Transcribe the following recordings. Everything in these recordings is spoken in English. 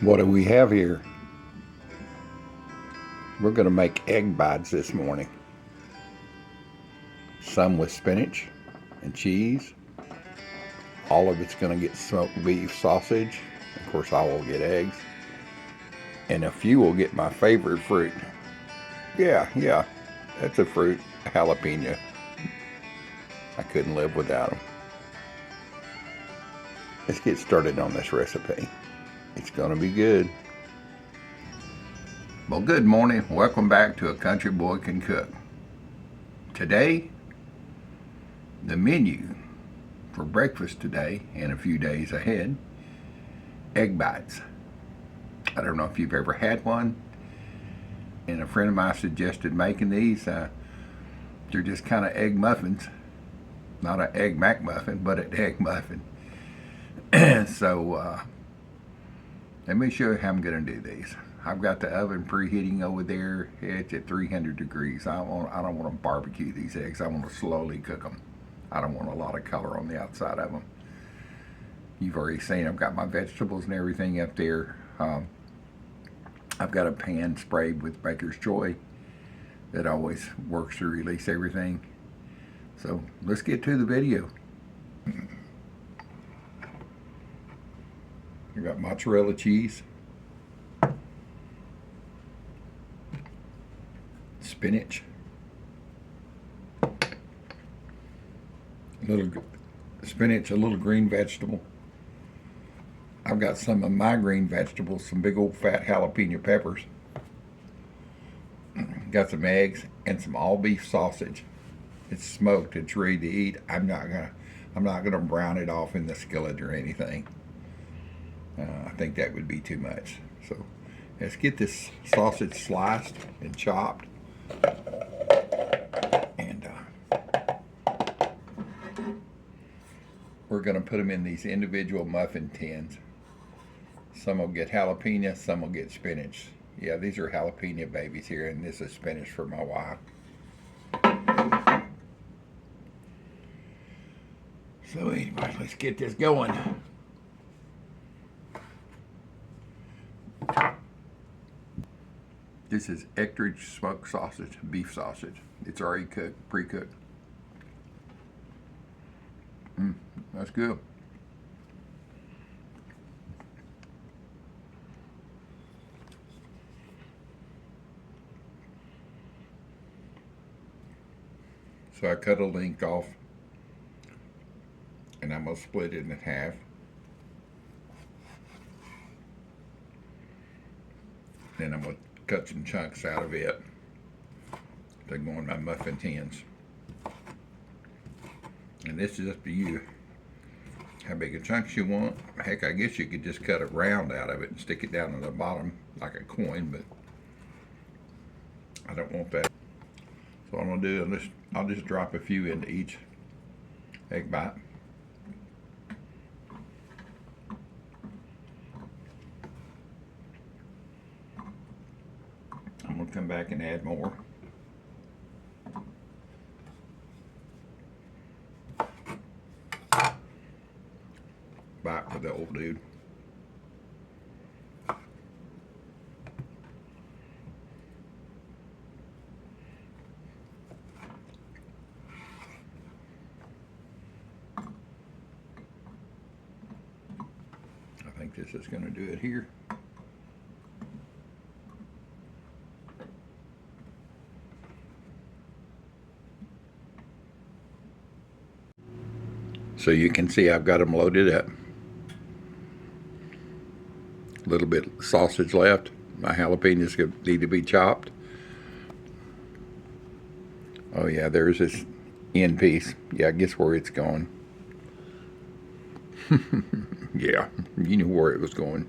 What do we have here? We're going to make egg bites this morning. Some with spinach and cheese. All of it's going to get smoked beef sausage. Of course, I will get eggs. And a few will get my favorite fruit. Yeah, that's a fruit, a jalapeno. I couldn't live without them. Let's get started on this recipe. It's going to be good. Well, good morning. Welcome back to A Country Boy Can Cook. Today, the menu for breakfast today and a few days ahead, egg bites. I don't know if you've ever had one, and a friend of mine suggested making these. They're just kind of egg muffins, not an egg McMuffin, but an egg muffin. So let me show you how I'm going to do these. I've got the oven preheating over there. It's at 300 degrees. I don't want to barbecue these eggs. I want to slowly cook them. I don't want a lot of color on the outside of them. You've already seen I've got my vegetables and everything up there. I've got a pan sprayed with Baker's Joy that always works to release everything. So let's get to the video. I got mozzarella cheese, spinach, a little green vegetable. I've got some of my green vegetables, some big old fat jalapeno peppers. Got some eggs and some all beef sausage. It's smoked, it's ready to eat. I'm not gonna brown it off in the skillet or anything. I think that would be too much. So let's get this sausage sliced and chopped. And we're going to put them in these individual muffin tins. Some will get jalapeno, some will get spinach. Yeah, these are jalapeno babies here, and this is spinach for my wife. So anyway, let's get this going. This is Eckrich smoked sausage, beef sausage. It's already cooked, pre-cooked. That's good. So I cut a length off, and I'm going to split it in half. Then I'm going to cut some chunks out of it to go in my muffin tins. And this is up to you how big a chunks you want. Heck, I guess you could just cut a round out of it and stick it down to the bottom like a coin, but I don't want that. So what I'm gonna do, I'll just drop a few into each egg bite. I'm gonna come back and add more. Bite with the old dude. I think this is going to do it here. So you can see I've got them loaded up. A little bit of sausage left. My jalapenos need to be chopped. Oh yeah, there's this end piece. Yeah, I guess where it's going. Yeah, you knew where it was going.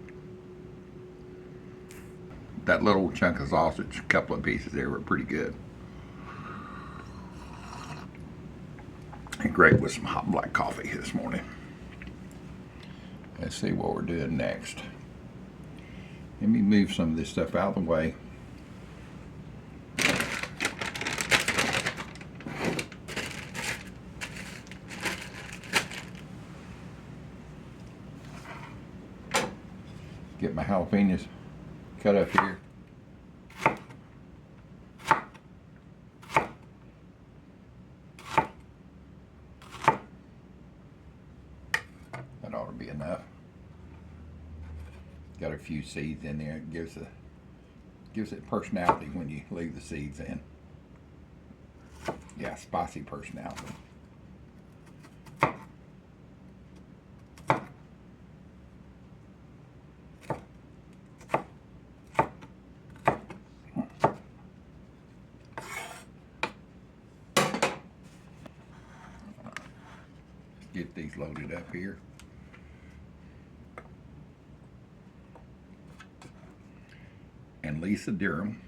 That little chunk of sausage, a couple of pieces there were pretty good. And great with some hot black coffee this morning. Let's see what we're doing next. Let me move some of this stuff out of the way. Get my jalapenos cut up here. That ought to be enough. Got a few seeds in there. It gives it personality when you leave the seeds in. Yeah, spicy personality. Get these loaded up here. And Lisa Durham,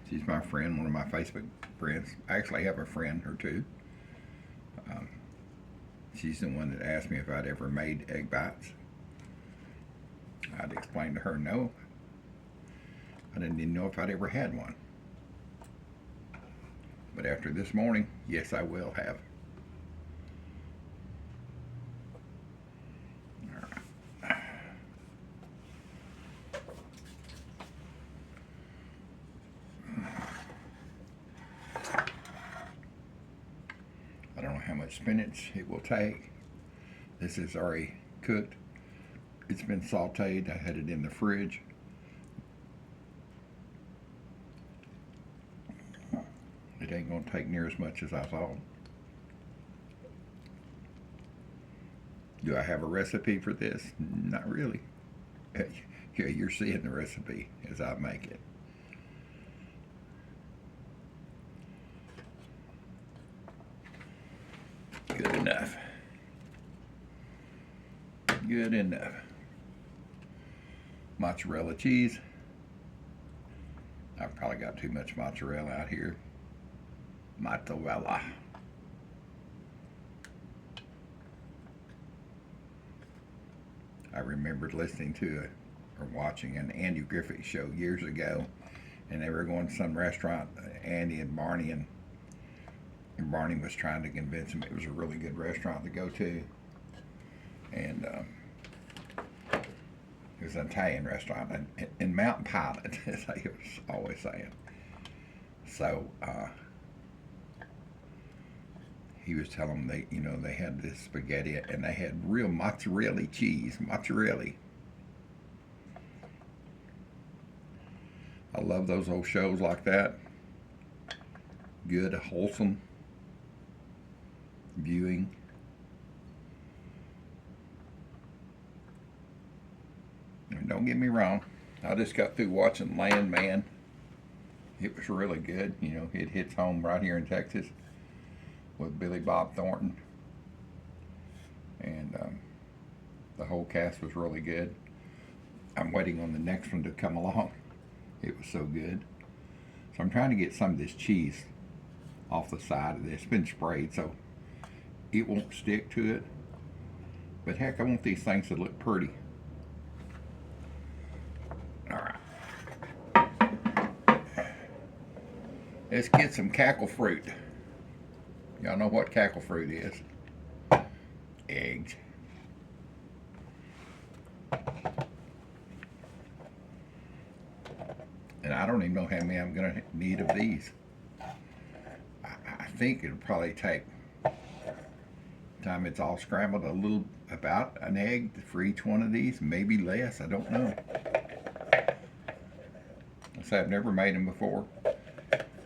she's my friend, one of my Facebook friends. I actually have a friend or two. She's the one that asked me if I'd ever made egg bites. I'd explained to her no. I didn't even know if I'd ever had one. But after this morning, yes, I will have. I don't know how much spinach it will take. This is already cooked. It's been sauteed. I had it in the fridge. It ain't gonna take near as much as I thought. Do I have a recipe for this? Not really. Yeah, you're seeing the recipe as I make it. Good enough. Good enough. Mozzarella cheese. I've probably got too much mozzarella out here. Mozzarella. I remembered listening to or watching an Andy Griffith show years ago, and they were going to some restaurant, Andy and Barney, and Barney was trying to convince him it was a really good restaurant to go to. And it was an Italian restaurant in Mountain Pilot, as I was always saying. So he was telling them they had this spaghetti and they had real mozzarella cheese, mozzarella. I love those old shows like that. Good, wholesome viewing. And don't get me wrong, I just got through watching Landman. It was really good. It hits home right here in Texas with Billy Bob Thornton. And the whole cast was really good. I'm waiting on the next one to come along. It was so good. So I'm trying to get some of this cheese off the side of this. It's been sprayed, so it won't stick to it. But heck, I want these things to look pretty. Alright. Let's get some cackle fruit. Y'all know what cackle fruit is. Eggs. And I don't even know how many I'm going to need of these. I think it'll probably take, time it's all scrambled, about an egg for each one of these, maybe less, I don't know. So I've never made them before.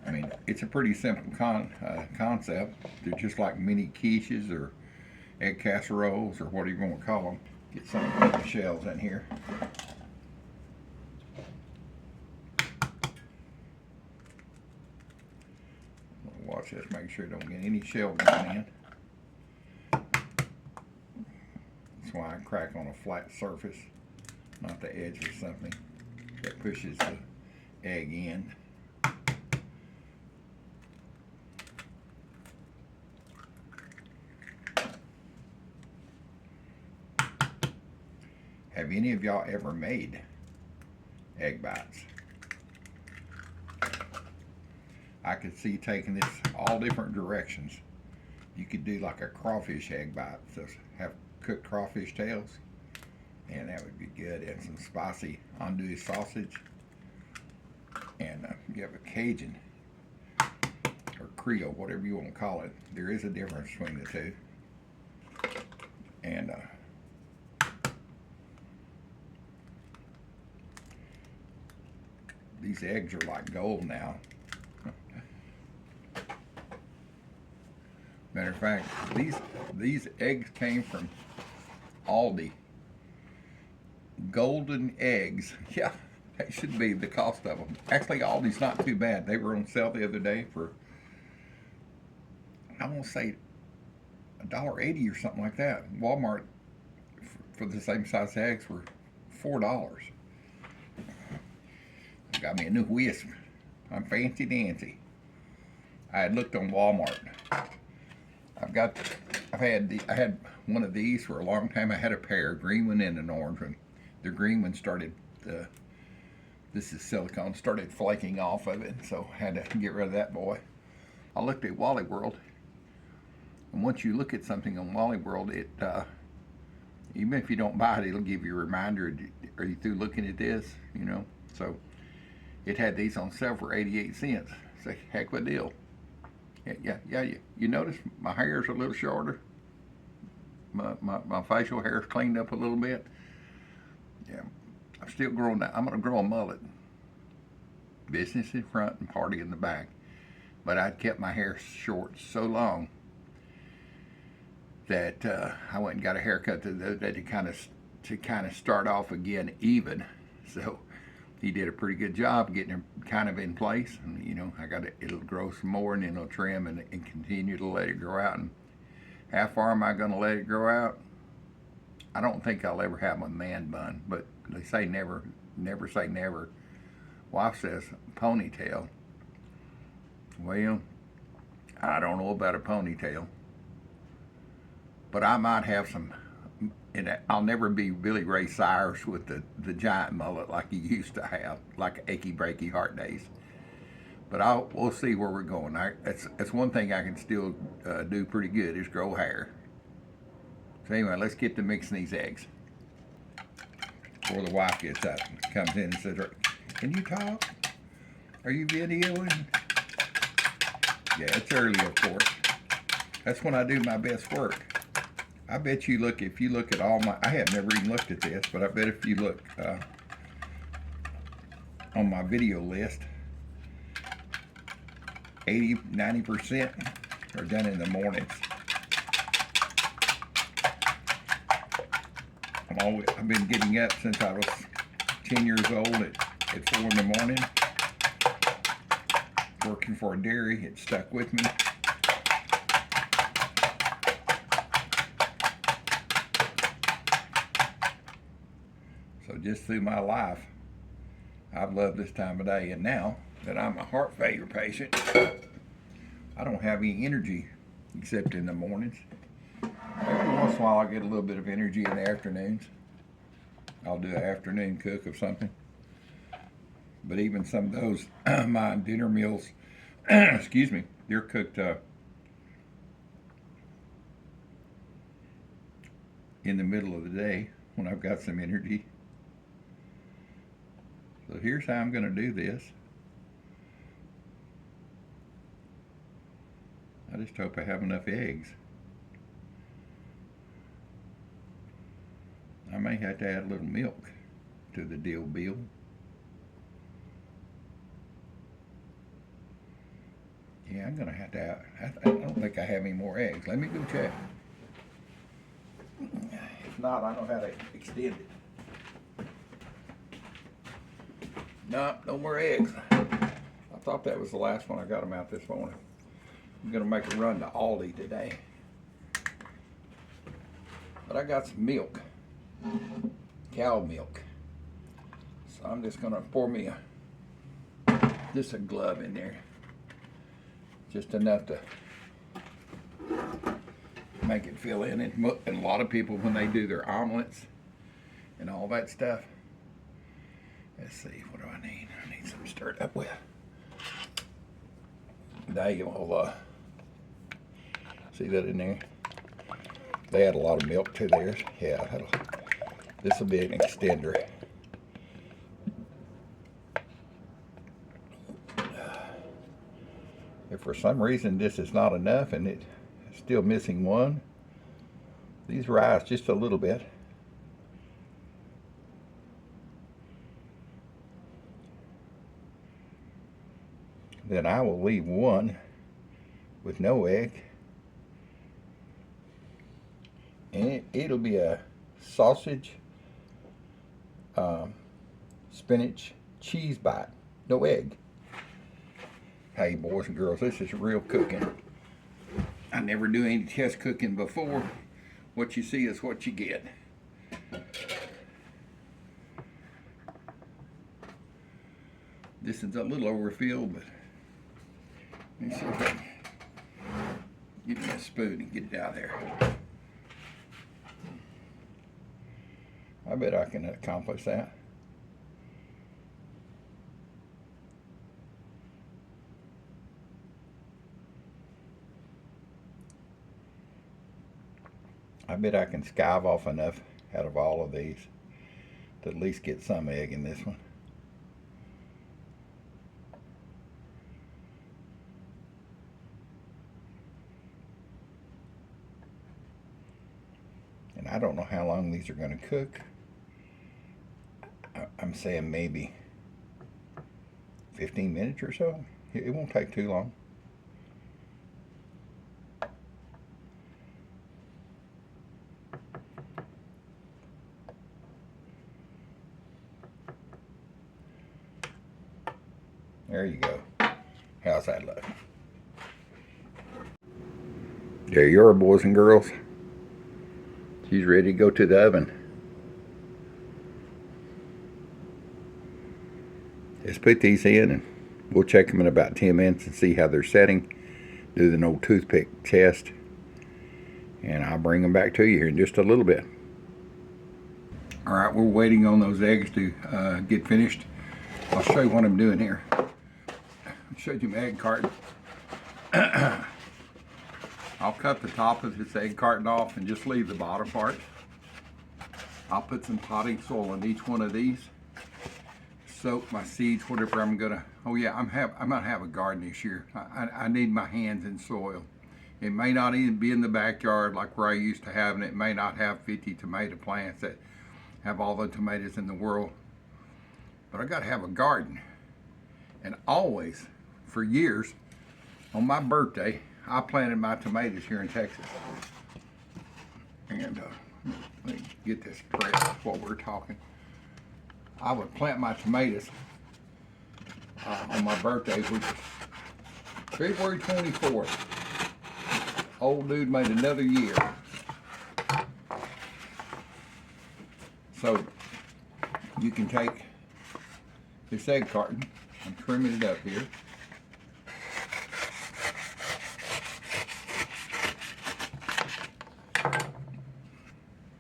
I mean, it's a pretty simple concept. They're just like mini quiches or egg casseroles or whatever you want to call them. Get some of the shells in here. Watch this, make sure I don't get any shell going in. That's why I crack on a flat surface, not the edge or something that pushes the egg in. Have any of y'all ever made egg bites? I could see taking this all different directions. You could do like a crawfish egg bite, so have cooked crawfish tails, and that would be good. And some spicy andouille sausage, and you have a Cajun or Creole, whatever you want to call it. There is a difference between the two. And these eggs are like gold now. Matter of fact, these eggs came from Aldi. Golden eggs. Yeah, that should be the cost of them. Actually, Aldi's not too bad. They were on sale the other day for, I want to say, $1.80 or something like that. Walmart, for the same size eggs, were $4. Got me a new Wisp. I'm fancy dancy. I had looked on Walmart. I had one of these for a long time. I had a pair, green one and an orange one. The green one started, this is silicone, started flaking off of it, so I had to get rid of that boy. I looked at Wally World, and once you look at something on Wally World, it even if you don't buy it, it'll give you a reminder. Are you through looking at this? You know, so it had these on sale for 88 cents. It's a heck of a deal. Yeah. You notice my hair's a little shorter. My facial hair's cleaned up a little bit. Yeah, I'm still growing that. I'm gonna grow a mullet. Business in front and party in the back. But I'd kept my hair short so long that I went and got a haircut the other day to kind of start off again even. So he did a pretty good job getting it kind of in place. And you know, it'll grow some more, and then it'll trim and continue to let it grow out. And how far am I going to let it grow out? I don't think I'll ever have my man bun, but they say never say never. Wife says ponytail. Well, I don't know about a ponytail, but I might have some. And I'll never be Billy Ray Cyrus with the giant mullet like he used to have, like achy breaky heart days. But we'll see where we're going. That's one thing I can still do pretty good is grow hair. So anyway, let's get to mixing these eggs before the wife gets up and comes in and says, "Can you talk? Are you videoing?" Yeah, it's early, of course. That's when I do my best work. I bet if you look at all my, I have never even looked at this, but I bet if you look on my video list, 80-90% are done in the mornings. I've been getting up since I was 10 years old at 4 in the morning, working for a dairy. It stuck with me. So just through my life, I've loved this time of day. And now that I'm a heart failure patient, I don't have any energy except in the mornings. Every once in a while I get a little bit of energy in the afternoons. I'll do an afternoon cook of something. But even some of those, my dinner meals, excuse me, they're cooked in the middle of the day when I've got some energy. So here's how I'm going to do this. I just hope I have enough eggs. I may have to add a little milk to the deal. Yeah, I'm going to have to add, I don't think I have any more eggs. Let me go check. If not, I know how to extend it. No more eggs. I thought that was the last one. I got them out this morning. I'm going to make a run to Aldi today. But I got some milk. Cow milk. So I'm just going to pour me just a glove in there. Just enough to make it fill in. And a lot of people, when they do their omelets and all that stuff, let's see, what do I need? I need some stirred up with. They will see that in there. They add a lot of milk to theirs. Yeah, This will be an extender. If for some reason this is not enough and it's still missing one, these rise just a little bit. Then I will leave one with no egg, and it'll be a sausage, spinach cheese bite, no egg. Hey boys and girls, this is real cooking. I never do any test cooking before. What you see is what you get. This is a little overfilled, but let me see if I can get me a spoon and get it out of there. I bet I can accomplish that. I bet I can skive off enough out of all of these to at least get some egg in this one. And I don't know how long these are going to cook. I'm saying maybe 15 minutes or so. It won't take too long. There you go. How's that look? There you are, boys and girls. She's ready to go to the oven. Let's put these in and we'll check them in about 10 minutes and see how they're setting. Do the old toothpick test. And I'll bring them back to you here in just a little bit. Alright, we're waiting on those eggs to get finished. I'll show you what I'm doing here. I showed you my egg carton. I'll cut the top of this egg carton off and just leave the bottom part. I'll put some potting soil in each one of these. Soak my seeds, whatever I'm gonna. Oh yeah, I'm gonna have a garden this year. I need my hands in soil. It may not even be in the backyard like where I used to have, and it may not have 50 tomato plants that have all the tomatoes in the world. But I gotta have a garden. And always, for years, on my birthday, I planted my tomatoes here in Texas. And let me get this pressed while we're talking. I would plant my tomatoes on my birthday, which is February 24th. Old dude made another year. So you can take this egg carton, I'm trimming it up here.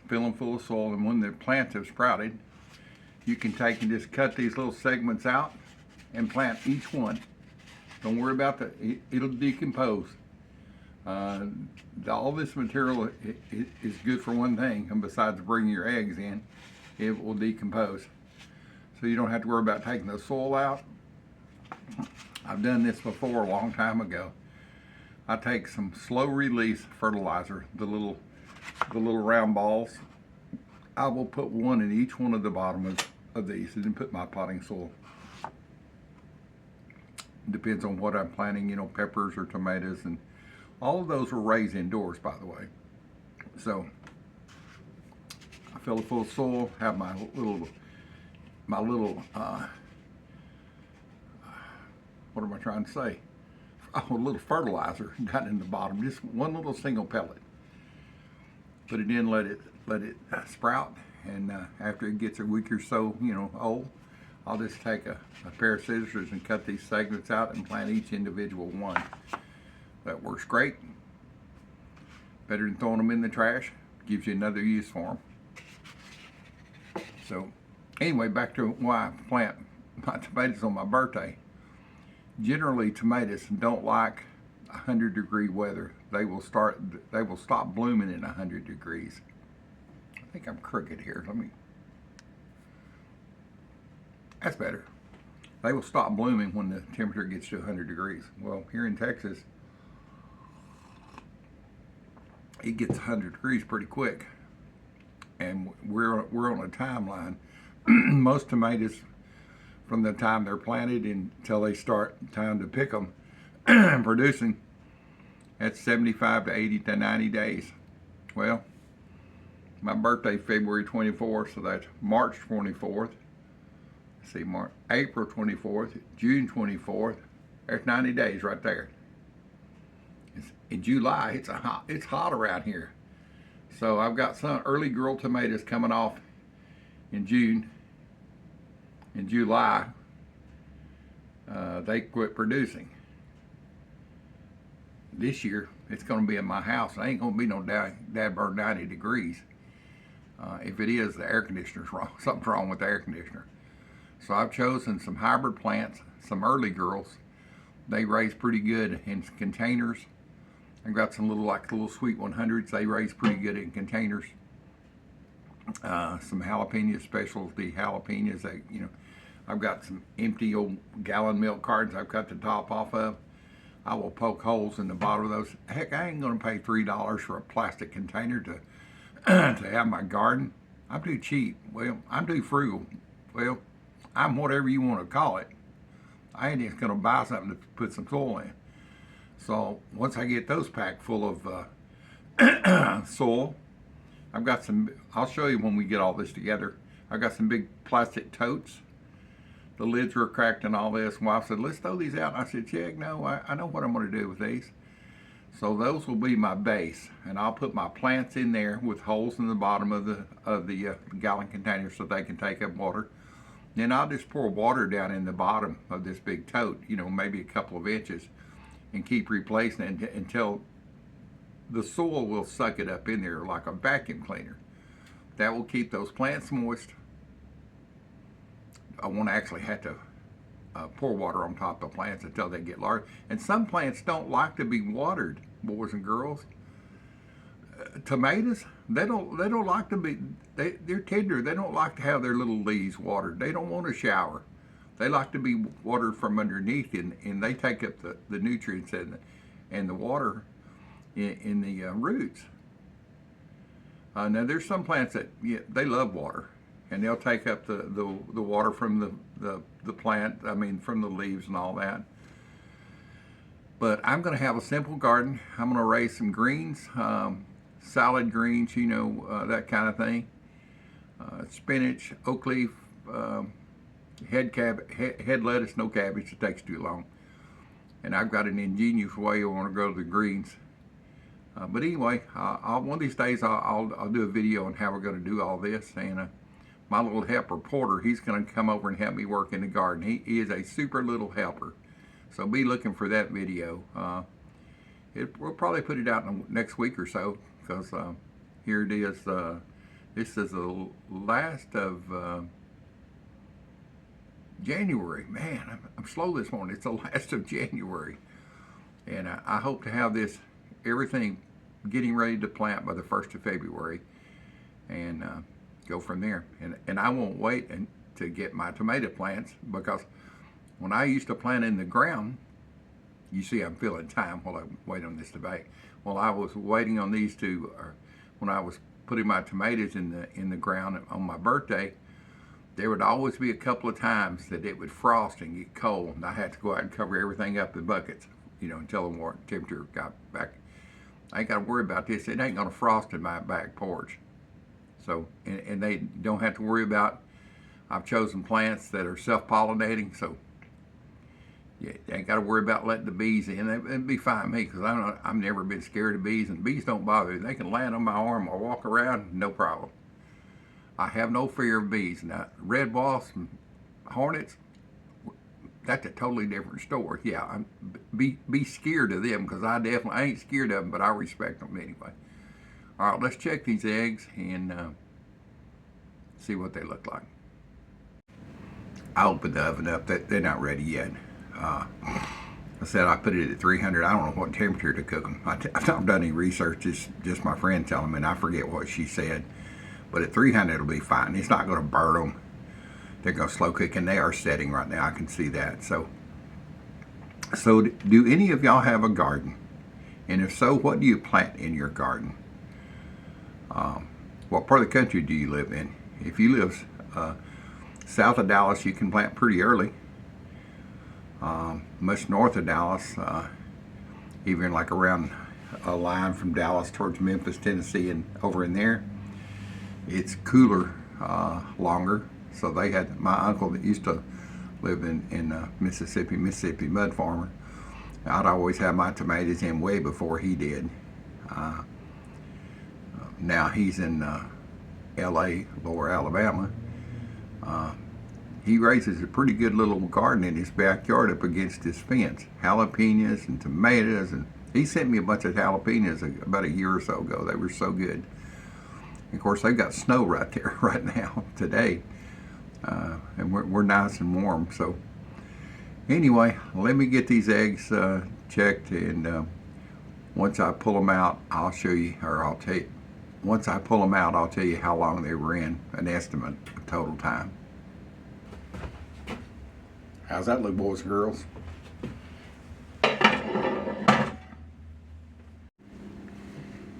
Fill them full of soil, and when the plants have sprouted, you can take and just cut these little segments out and plant each one. Don't worry about it'll decompose. All this material is good for one thing, and besides bringing your eggs in, it will decompose. So you don't have to worry about taking the soil out. I've done this before a long time ago. I take some slow release fertilizer, the little round balls. I will put one in each one of the bottom of these and then put my potting soil. Depends on what I'm planting, you know, peppers or tomatoes, and all of those are raised indoors, by the way. So I fill it full of soil, have my little what am I trying to say? Oh, a little fertilizer down in the bottom, just one little single pellet. Put it in, let it sprout, and after it gets a week or so, you know, old, I'll just take a pair of scissors and cut these segments out and plant each individual one. That works great. Better than throwing them in the trash. Gives you another use for them. So anyway, back to why I plant my tomatoes on my birthday. Generally, tomatoes don't like 100-degree weather. They will stop blooming in 100 degrees. I think I'm crooked here. Let me That's better. They will stop blooming when the temperature gets to 100 degrees. Well, here in Texas, it gets 100 degrees pretty quick, and we're on a timeline. Most tomatoes, from the time they're planted until they start time to pick them and producing, that's 75 to 80 to 90 days. Well, my birthday February 24th, so that's March 24th. Let's see, April 24th, June 24th. There's 90 days right there. In July, it's hot around here. So I've got some early girl tomatoes coming off in June. In July, they quit producing. This year, it's going to be in my house. It ain't going to be no dad burn 90 degrees. If it is, the air conditioner's wrong. Something's wrong with the air conditioner. So I've chosen some hybrid plants, some early girls. They raise pretty good in containers. I've got some little sweet 100s. They raise pretty good in containers. Some jalapeno specialty jalapenos. I've got some empty old gallon milk cartons I've cut the top off of. I will poke holes in the bottom of those. Heck, I ain't gonna pay $3 for a plastic container to to have my garden. I'm too cheap. Well, I'm too frugal. Well, I'm whatever you want to call it. I ain't just gonna buy something to put some soil in. So once I get those packed full of soil, I've got some. I'll show you when we get all this together. I've got some big plastic totes. The lids were cracked and all this. Wife said, let's throw these out. And I said, Jack, no, I know what I'm going to do with these. So those will be my base, and I'll put my plants in there with holes in the bottom of the gallon container so they can take up water. Then I'll just pour water down in the bottom of this big tote, maybe a couple of inches, and keep replacing it until the soil will suck it up in there like a vacuum cleaner. That will keep those plants moist. I won't actually have to pour water on top of plants until they get large. And some plants don't like to be watered, boys and girls. Tomatoes, they don't like to be. They're tender. They don't like to have their little leaves watered. They don't want to shower. They like to be watered from underneath, and they take up the nutrients and the water in the roots. Now there's some plants that they love water, and they'll take up the water from the plant, from the leaves and all that. But I'm going to have a simple garden. I'm going to raise some greens, salad greens, that kind of thing. Spinach, oak leaf, head lettuce, no cabbage, it takes too long. And I've got an ingenious way I want to grow the greens. But anyway, one of these days I'll do a video on how we're going to do all this. And my little helper, Porter, he's going to come over and help me work in the garden. He is a super little helper. So be looking for that video. We'll probably put it out in the next week or so, because here it is. This is the last of January. Man, I'm slow this morning. It's the last of January. And I hope to have everything getting ready to plant by the 1st of February. And go from there. And I won't wait to get my tomato plants, because when I used to plant in the ground, you see I'm filling time while I wait on this to bake. Well, I was waiting on these two, when I was putting my tomatoes in the ground on my birthday, there would always be a couple of times that it would frost and get cold, and I had to go out and cover everything up in buckets, until the temperature got back. I ain't got to worry about this. It ain't going to frost in my back porch. So, and they don't have to worry about, I've chosen plants that are self-pollinating, so yeah, they ain't got to worry about letting the bees in. It'd be fine with me, because I've never been scared of bees, and bees don't bother me. They can land on my arm or walk around, no problem. I have no fear of bees. Now, red wasps and hornets, that's a totally different story. Yeah, be scared of them, because I ain't scared of them, but I respect them anyway. All right, let's check these eggs and see what they look like. I opened the oven up. They're not ready yet. I said I put it at 300. I don't know what temperature to cook them. I've not done any research. It's just my friend telling me, and I forget what she said. But at 300 it'll be fine. It's not going to burn them. they're going to slow cook, and they are setting right now. I can see that. So do any of y'all have a garden? And if so, what do you plant in your garden? What part of the country do you live in? If you live south of Dallas, you can plant pretty early. Much north of Dallas, even like around a line from Dallas towards Memphis, Tennessee, and over in there, it's cooler longer. So they had, my uncle that used to live in Mississippi mud farmer, I'd always have my tomatoes in way before he did. Now he's in LA, Lower Alabama. He raises a pretty good little garden in his backyard up against his fence. Jalapenos and tomatoes, and he sent me a bunch of jalapenos about a year or so ago. They were so good. Of course, they've got snow right there right now today, and we're nice and warm. So anyway, let me get these eggs checked, and once I pull them out, I'll show you, or I'll tell you. Once I pull them out, I'll tell you how long they were in, an estimate of total time. How's that look, boys and girls?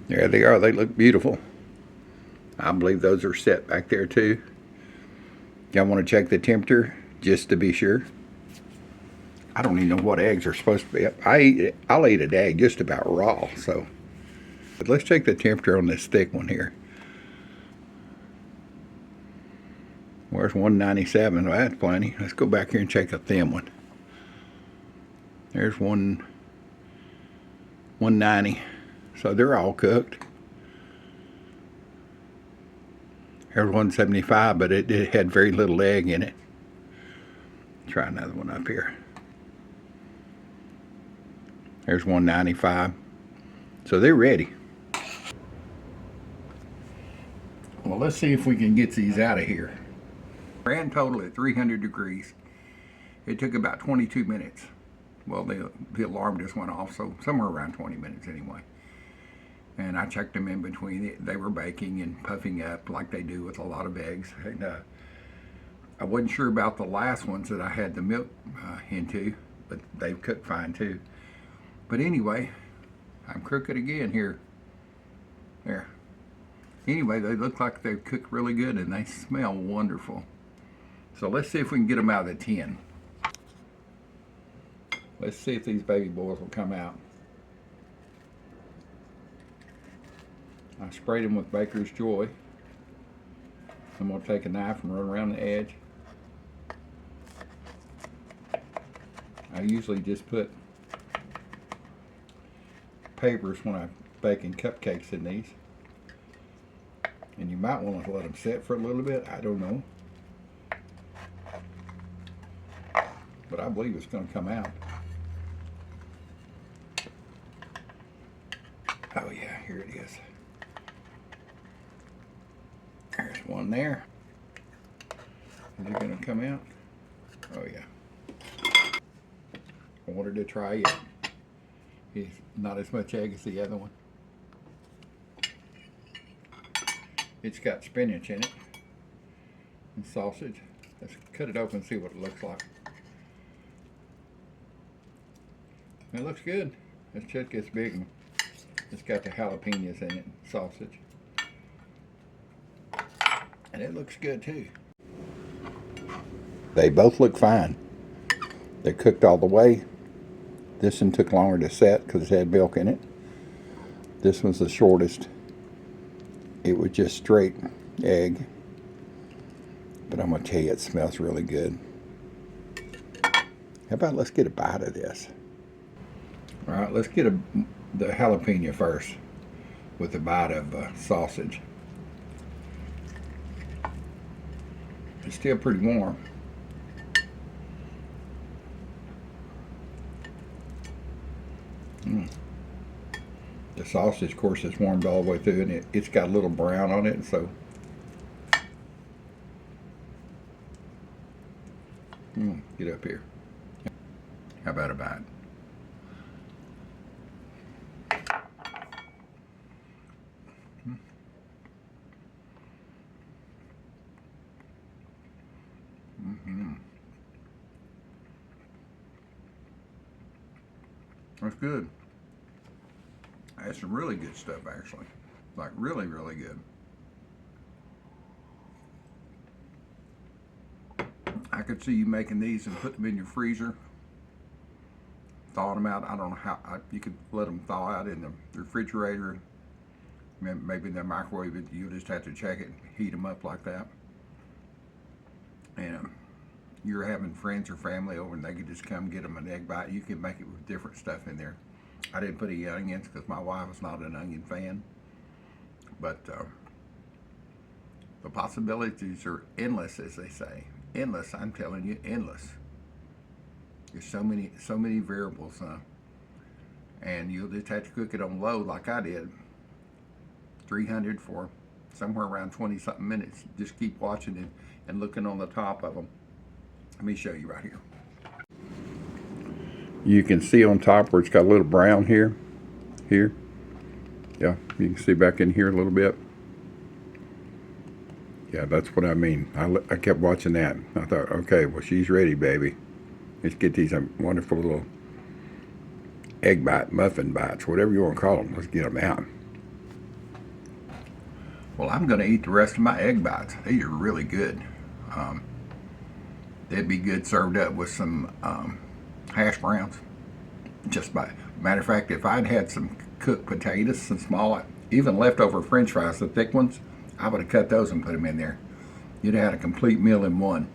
There they are. They look beautiful. I believe those are set back there too. Y'all want to check the temperature just to be sure? I don't even know what eggs are supposed to be. I'll eat an egg just about raw. So, but let's check the temperature on this thick one here. Where's 197? Well, that's plenty. Let's go back here and check the thin one. There's 190. So they're all cooked. There's 175, but it had very little egg in it. Try another one up here. There's 195. So they're ready. Well, let's see if we can get these out of here. Grand total at 300 degrees. It took about 22 minutes. Well, the alarm just went off, so somewhere around 20 minutes anyway. And I checked them in between. They were baking and puffing up like they do with a lot of eggs. And I wasn't sure about the last ones that I had the milk into, but they've cooked fine too. But anyway, I'm crooked again here. There. Anyway, they look like they've cooked really good, and they smell wonderful. So let's see if we can get them out of the tin. Let's see if these baby boys will come out. I sprayed them with Baker's Joy. I'm going to take a knife and run around the edge. I usually just put papers when I'm baking cupcakes in these. And you might want to let them sit for a little bit. I don't know. But I believe it's going to come out. Oh yeah, here it is. There's one there. Is it going to come out? Oh yeah. I wanted to try it. It's not as much egg as the other one. It's got spinach in it and sausage. Let's cut it open and see what it looks like. It looks good. Let's check this big one. It's got the jalapenos in it, sausage. And it looks good too. They both look fine. They cooked all the way. This one took longer to set because it had milk in it. This one's the shortest. It was just straight egg. But I'm going to tell you, it smells really good. How about let's get a bite of this? All right, let's get the jalapeno first with a bite of sausage. It's still pretty warm. The sausage, of course, is warmed all the way through, and it's got a little brown on it, so get up here. How about a bite? That's good. That's some really good stuff, actually. Like really, really good. I could see you making these and put them in your freezer, thaw them out. I don't know how you could let them thaw out in the refrigerator, maybe in the microwave. But you just have to check it and heat them up like that. And you're having friends or family over, and they could just come get them an egg bite. You can make it with different stuff in there. I didn't put any onions because my wife is not an onion fan, but the possibilities are endless, as they say. Endless, I'm telling you, endless. There's so many variables, and you'll just have to cook it on low like I did, 300 for somewhere around 20-something minutes. Just keep watching it and looking on the top of them. Let me show you right here. You can see on top where it's got a little brown here. Yeah, you can see back in here a little bit. Yeah, that's what I mean. I kept watching that. I thought, okay, well, she's ready, baby. Let's get these wonderful little egg bite, muffin bites, whatever you want to call them. Let's get them out. Well, I'm going to eat the rest of my egg bites. These are really good. They'd be good served up with some hash browns. Just by matter of fact, if I'd had some cooked potatoes, some small, even leftover French fries, the thick ones, I would have cut those and put them in there. You'd have had a complete meal in one.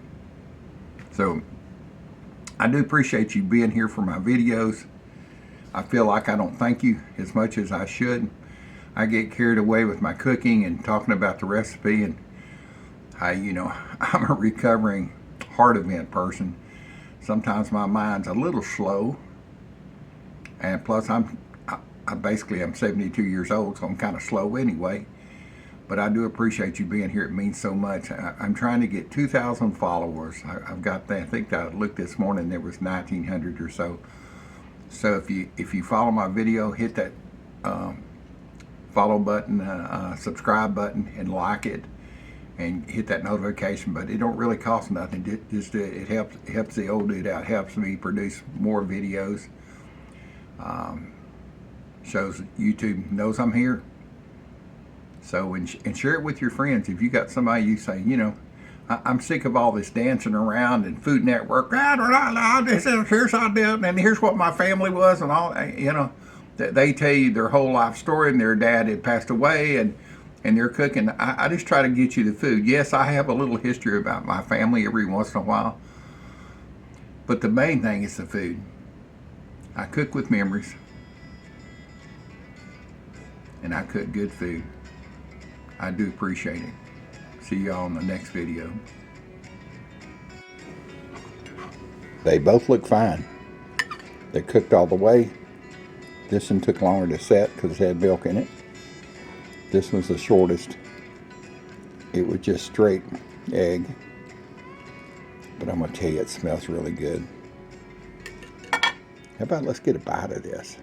So I do appreciate you being here for my videos. I feel like I don't thank you as much as I should. I get carried away with my cooking and talking about the recipe, and I'm a recovering heart event person. Sometimes my mind's a little slow, and plus I'm 72 years old, so I'm kind of slow anyway. But I do appreciate you being here. It means so much. I'm trying to get 2,000 followers. I've got that. I think I looked this morning, there was 1,900 or so. So if you follow my video, hit that follow button, subscribe button, and like it, and hit that notification button. It don't really cost nothing. It helps the old dude out. Helps me produce more videos. Shows YouTube knows I'm here. So, and share it with your friends. If you got somebody you say, I'm sick of all this dancing around and Food Network, here's how I did, and here's what my family was, and all, they tell you their whole life story, and their dad had passed away, and they're cooking. I just try to get you the food. Yes, I have a little history about my family every once in a while, but the main thing is the food. I cook with memories, and I cook good food. I do appreciate it. See y'all in the next video. They both look fine. They cooked all the way. This one took longer to set because it had milk in it. This one's the shortest. It was just straight egg. But I'm going to tell you, it smells really good. How about let's get a bite of this?